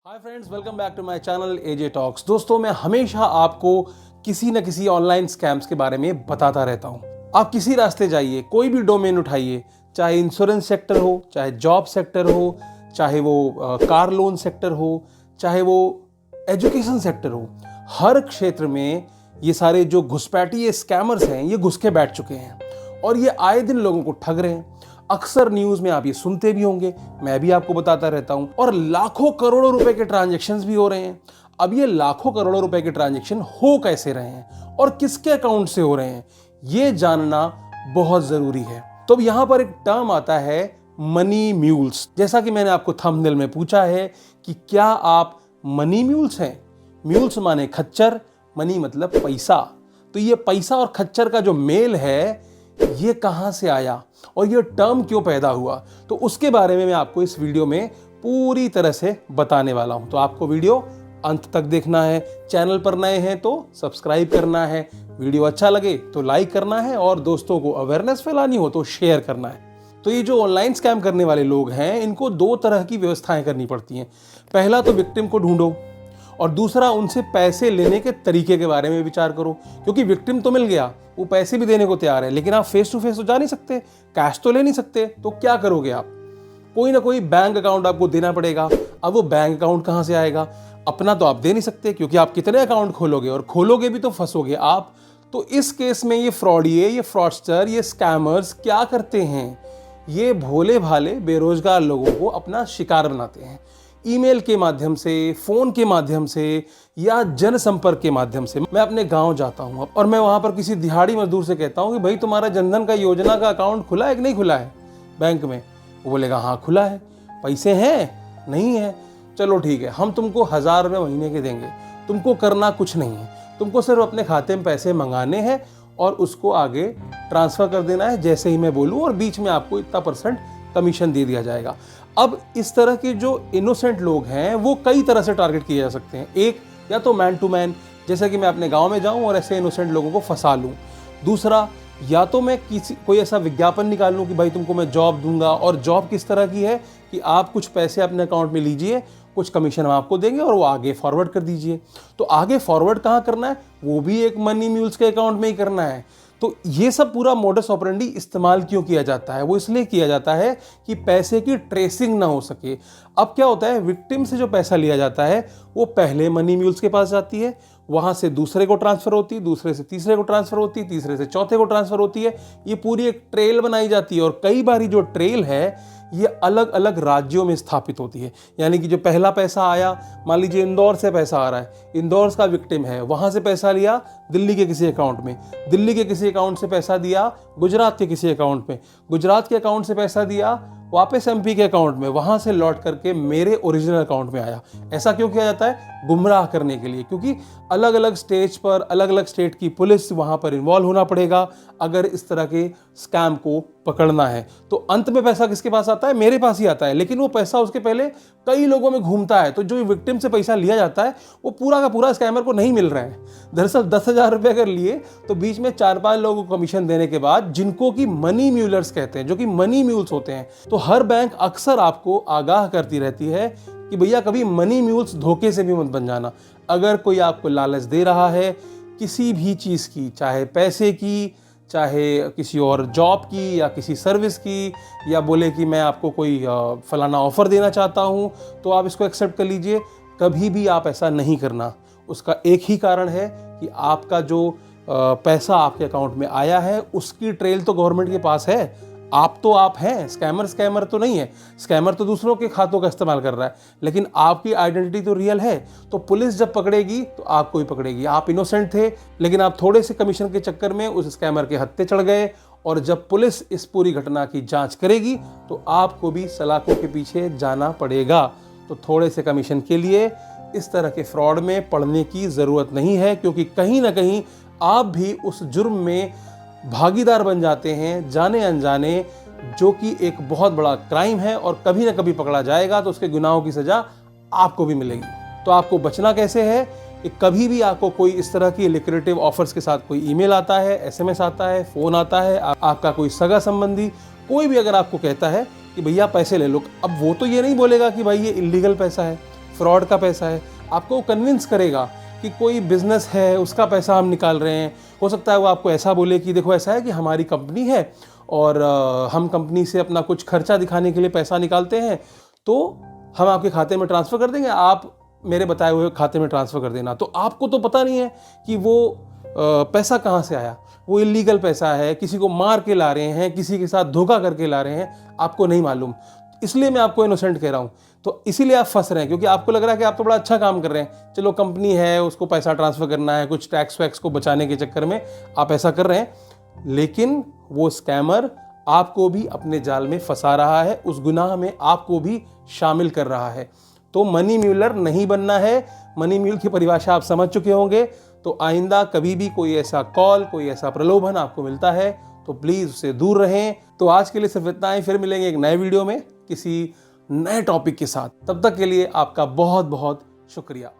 Hi friends, welcome back to my channel AJ talks. दोस्तों, मैं हमेशा आपको किसी न किसी ऑनलाइन स्कैम्स के बारे में बताता रहता हूं। आप किसी रास्ते जाइए, कोई भी डोमेन उठाइए, चाहे इंश्योरेंस सेक्टर हो, चाहे जॉब सेक्टर हो, चाहे वो कार लोन सेक्टर हो, चाहे वो एजुकेशन सेक्टर हो, हर क्षेत्र में ये सारे जो घुसपैठी स्कैमर्स हैं, ये घुस के बैठ चुके हैं और ये आए दिन लोगों को ठग रहे हैं। अक्सर न्यूज में आप ये सुनते भी होंगे, मैं भी आपको बताता रहता हूं, और लाखों करोड़ों रुपए के ट्रांजैक्शंस भी हो रहे हैं। अब ये लाखों करोड़ों रुपए के ट्रांजैक्शन हो कैसे रहे हैं और किसके अकाउंट से हो रहे हैं, ये जानना बहुत जरूरी है। तो अब यहां पर एक टर्म आता है मनी म्यूल्स। जैसा कि मैंने आपको थंबनेल में पूछा है कि क्या आप मनी म्यूल्स हैं। म्यूल्स माने खच्चर, मनी मतलब पैसा। तो ये पैसा और खच्चर का जो मेल है, ये कहां से आया और ये टर्म क्यों पैदा हुआ, तो उसके बारे में मैं आपको इस वीडियो में पूरी तरह से बताने वाला हूं। तो आपको वीडियो अंत तक देखना है। चैनल पर नए हैं तो सब्सक्राइब करना है, वीडियो अच्छा लगे तो लाइक करना है और दोस्तों को अवेयरनेस फैलानी हो तो शेयर करना है। तो ये जो ऑनलाइन स्कैम करने वाले लोग हैं, इनको दो तरह की व्यवस्थाएं करनी पड़ती हैं। पहला तो विक्टिम को ढूंढो और दूसरा उनसे पैसे लेने के तरीके के बारे में विचार करो, क्योंकि विक्टिम तो मिल गया, वो पैसे भी देने को तैयार है, लेकिन आप फेस टू फेस तो जा नहीं सकते, कैश तो ले नहीं सकते, तो क्या करोगे आप? कोई ना कोई बैंक अकाउंट आपको देना पड़ेगा। अब वो बैंक अकाउंट कहां से आएगा? अपना तो आप दे नहीं सकते, क्योंकि आप कितने अकाउंट खोलोगे और खोलोगे भी तो फंसोगे आप। तो इस केस में ये फ्रॉडिये, ये फ्रॉडस्टर, ये स्कैमर्स क्या करते हैं, ये भोले भाले बेरोजगार लोगों को अपना शिकार बनाते हैं। ईमेल के माध्यम से, फोन के माध्यम से या जनसंपर्क के माध्यम से। मैं अपने गांव जाता हूं और मैं वहां पर किसी दिहाड़ी मजदूर से कहता हूं कि भाई तुम्हारा जनधन का योजना का अकाउंट खुला है कि नहीं खुला है बैंक में? वो बोलेगा हाँ खुला है। पैसे हैं? नहीं है। चलो ठीक है, हम तुमको 1000 रुपये महीने के देंगे, तुमको करना कुछ नहीं है, तुमको सिर्फ अपने खाते में पैसे मंगाने हैं और उसको आगे ट्रांसफर कर देना है जैसे ही मैं बोलूँ, और बीच में आपको इतना % कमीशन दे दिया जाएगा। अब इस तरह के जो इनोसेंट लोग हैं, वो कई तरह से टारगेट किए जा सकते हैं। एक, या तो मैन टू मैन, जैसे कि मैं अपने गांव में जाऊं और ऐसे इनोसेंट लोगों को फंसा लूं। दूसरा, या तो मैं कोई ऐसा विज्ञापन निकाल लूं कि भाई तुमको मैं जॉब दूंगा, और जॉब किस तरह की है कि आप कुछ पैसे अपने अकाउंट में लीजिए, कुछ कमीशन हम आपको देंगे और वो आगे फॉरवर्ड कर दीजिए। तो आगे फॉरवर्ड कहाँ करना है? वो भी एक मनी म्यूल्स के अकाउंट में ही करना है। तो ये सब पूरा मोडस ऑपरेंडी इस्तेमाल क्यों किया जाता है? वो इसलिए किया जाता है कि पैसे की ट्रेसिंग ना हो सके। अब क्या होता है, विक्टिम से जो पैसा लिया जाता है वो पहले मनी म्यूल्स के पास जाती है, वहां से दूसरे को ट्रांसफर होती है, दूसरे से तीसरे को ट्रांसफर होती है, तीसरे से चौथे को ट्रांसफर होती है। ये पूरी एक ट्रेल बनाई जाती है और कई बार जो ट्रेल है ये अलग अलग राज्यों में स्थापित होती है। यानी कि जो पहला पैसा आया, मान लीजिए इंदौर से पैसा आ रहा है, इंदौर का विक्टिम है, वहां से पैसा लिया दिल्ली के किसी अकाउंट में, दिल्ली के किसी अकाउंट से पैसा दिया गुजरात के किसी अकाउंट में, गुजरात के अकाउंट से पैसा दिया वापस एमपी के अकाउंट में, वहां से लौट करके मेरे ओरिजिनल अकाउंट में आया। ऐसा क्यों किया जाता है? गुमराह करने के लिए, क्योंकि अलग अलग स्टेज पर अलग अलग स्टेट की पुलिस वहां पर इन्वॉल्व होना पड़ेगा अगर इस तरह के स्कैम को पकड़ना है। तो अंत में पैसा किसके पास आता है? मेरे पास ही आता है, लेकिन वो पैसा उसके पहले कई लोगों में घूमता है। तो जो विक्टिम से पैसा लिया जाता है वो पूरा का पूरा स्कैमर को नहीं मिल रहा है। दरअसल 10,000 रुपये अगर लिए तो बीच में 4-5 लोगों को कमीशन देने के बाद, जिनको कि मनी म्यूलर्स कहते हैं, जो कि मनी म्यूल्स होते हैं, तो हर बैंक अक्सर आपको आगाह करती रहती है कि भैया कभी मनी म्यूल्स धोखे से भी मत बन जाना। अगर कोई आपको लालच दे रहा है किसी भी चीज़ की, चाहे पैसे की, चाहे किसी और जॉब की या किसी सर्विस की, या बोले कि मैं आपको कोई फलाना ऑफर देना चाहता हूँ, तो आप इसको एक्सेप्ट कर लीजिए। कभी भी आप ऐसा नहीं करना। उसका एक ही कारण है कि आपका जो पैसा आपके अकाउंट में आया है उसकी ट्रेल तो गवर्नमेंट के पास है। आप हैं, स्कैमर तो नहीं है। स्कैमर तो दूसरों के खातों का इस्तेमाल कर रहा है, लेकिन आपकी आइडेंटिटी तो रियल है। तो पुलिस जब पकड़ेगी तो आपको ही पकड़ेगी। आप इनोसेंट थे, लेकिन आप थोड़े से कमीशन के चक्कर में उस स्कैमर के हत्थे चढ़ गए, और जब पुलिस इस पूरी घटना की जांच करेगी तो आपको भी सलाखों के पीछे जाना पड़ेगा। तो थोड़े से कमीशन के लिए इस तरह के फ्रॉड में पड़ने की ज़रूरत नहीं है, क्योंकि कहीं ना कहीं आप भी उस जुर्म में भागीदार बन जाते हैं जाने अनजाने, जो कि एक बहुत बड़ा क्राइम है और कभी ना कभी पकड़ा जाएगा तो उसके गुनाहों की सज़ा आपको भी मिलेगी। तो आपको बचना कैसे है कि कभी भी आपको कोई इस तरह की लिक्रेटिव ऑफर्स के साथ कोई ईमेल आता है, एसएमएस आता है, फ़ोन आता है, आपका कोई सगा संबंधी कोई भी अगर आपको कहता है कि भैया पैसे ले लो, अब वो तो ये नहीं बोलेगा कि भाई ये इलीगल पैसा है, फ्रॉड का पैसा है, आपको कन्विंस करेगा कि कोई बिजनेस है उसका पैसा हम निकाल रहे हैं। हो सकता है वो आपको ऐसा बोले कि देखो ऐसा है कि हमारी कंपनी है और हम कंपनी से अपना कुछ खर्चा दिखाने के लिए पैसा निकालते हैं, तो हम आपके खाते में ट्रांसफ़र कर देंगे, आप मेरे बताए हुए खाते में ट्रांसफ़र कर देना। तो आपको तो पता नहीं है कि वो पैसा कहाँ से आया, वो इलीगल पैसा है, किसी को मार के ला रहे हैं, किसी के साथ धोखा करके ला रहे हैं, आपको नहीं मालूम। इसलिए मैं आपको इनोसेंट कह रहा हूँ। तो इसीलिए आप फंस रहे हैं, क्योंकि आपको लग रहा है कि आप तो बड़ा अच्छा काम कर रहे हैं, चलो कंपनी है उसको पैसा ट्रांसफ़र करना है, कुछ टैक्स वैक्स को बचाने के चक्कर में आप ऐसा कर रहे हैं, लेकिन वो स्कैमर आपको भी अपने जाल में फंसा रहा है, उस गुनाह में आपको भी शामिल कर रहा है। तो मनी म्यूलर नहीं बनना है। मनी म्यूल की परिभाषा आप समझ चुके होंगे। तो आइंदा कभी भी कोई ऐसा कॉल, कोई ऐसा प्रलोभन आपको मिलता है तो प्लीज़ उससे दूर रहें। तो आज के लिए सिर्फ इतना ही, फिर मिलेंगे एक नए वीडियो में किसी नए टॉपिक के साथ। तब तक के लिए आपका बहुत बहुत शुक्रिया।